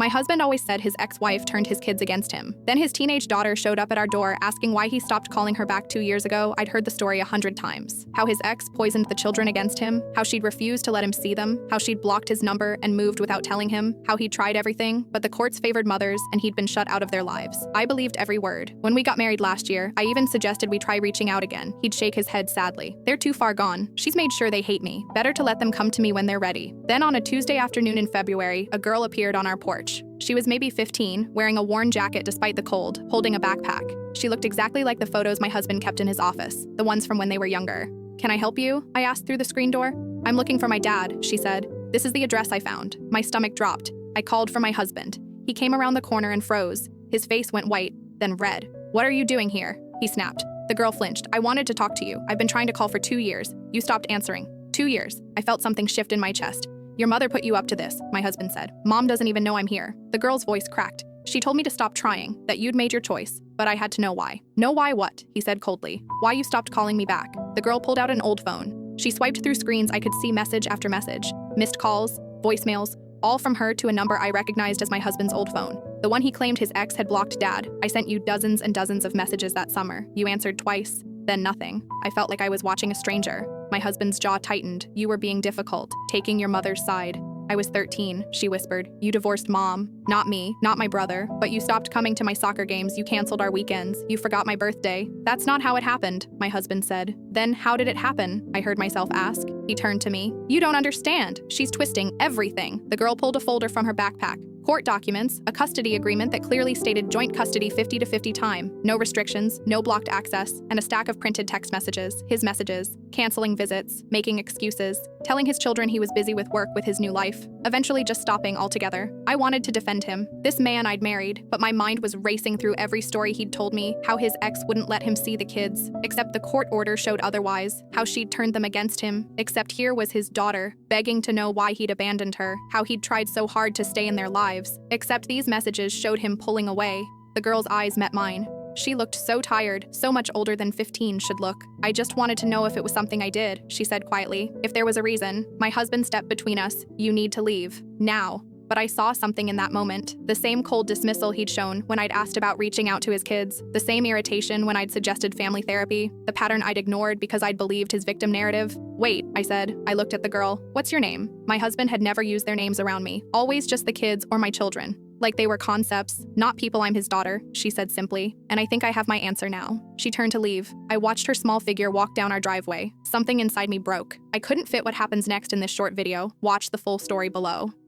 My husband always said his ex-wife turned his kids against him. Then his teenage daughter showed up at our door asking why he stopped calling her back 2 years ago. I'd heard the story 100 times. How his ex poisoned the children against him, how she'd refused to let him see them, how she'd blocked his number and moved without telling him, how he'd tried everything, but the courts favored mothers and he'd been shut out of their lives. I believed every word. When we got married last year, I even suggested we try reaching out again. He'd shake his head sadly. They're too far gone. She's made sure they hate me. Better to let them come to me when they're ready. Then on a Tuesday afternoon in February, a girl appeared on our porch. She was maybe 15, wearing a worn jacket despite the cold, holding a backpack. She looked exactly like the photos my husband kept in his office, the ones from when they were younger. "Can I help you?" I asked through the screen door. "I'm looking for my dad," she said. "This is the address I found." My stomach dropped. I called for my husband. He came around the corner and froze. His face went white, then red. "What are you doing here?" he snapped. The girl flinched. "I wanted to talk to you. I've been trying to call for 2 years. You stopped answering." 2 years. I felt something shift in my chest. "Your mother put you up to this," my husband said. "Mom doesn't even know I'm here." The girl's voice cracked. "She told me to stop trying, that you'd made your choice, but I had to know why." "Know why what?" he said coldly. "Why you stopped calling me back." The girl pulled out an old phone. She swiped through screens. I could see message after message. Missed calls, voicemails, all from her to a number I recognized as my husband's old phone. The one he claimed his ex had blocked Dad. "I sent you dozens and dozens of messages that summer. You answered twice, then nothing." I felt like I was watching a stranger. My husband's jaw tightened. "You were being difficult, taking your mother's side." "I was 13, she whispered. "You divorced Mom. Not me, not my brother. But you stopped coming to my soccer games, you canceled our weekends, you forgot my birthday." "That's not how it happened," my husband said. "Then how did it happen?" I heard myself ask. He turned to me. "You don't understand. She's twisting everything." The girl pulled a folder from her backpack. Court documents, a custody agreement that clearly stated joint custody 50-50 time, no restrictions, no blocked access, and a stack of printed text messages, his messages, canceling visits, making excuses, telling his children he was busy with work with his new life, eventually just stopping altogether. I wanted to defend him, this man I'd married, but my mind was racing through every story he'd told me, how his ex wouldn't let him see the kids, except the court order showed otherwise, how she'd turned them against him, except here was his daughter, begging to know why he'd abandoned her, how he'd tried so hard to stay in their lives, except these messages showed him pulling away. The girl's eyes met mine. She looked so tired, so much older than 15 should look. "I just wanted to know if it was something I did," she said quietly. "If there was a reason." My husband stepped between us. "You need to leave. Now." But I saw something in that moment. The same cold dismissal he'd shown when I'd asked about reaching out to his kids. The same irritation when I'd suggested family therapy. The pattern I'd ignored because I'd believed his victim narrative. "Wait," I said. I looked at the girl. "What's your name?" My husband had never used their names around me. Always just the kids or my children. Like they were concepts, not people. "I'm his daughter," she said simply. "And I think I have my answer now." She turned to leave. I watched her small figure walk down our driveway. Something inside me broke. I couldn't fit what happens next in this short video. Watch the full story below.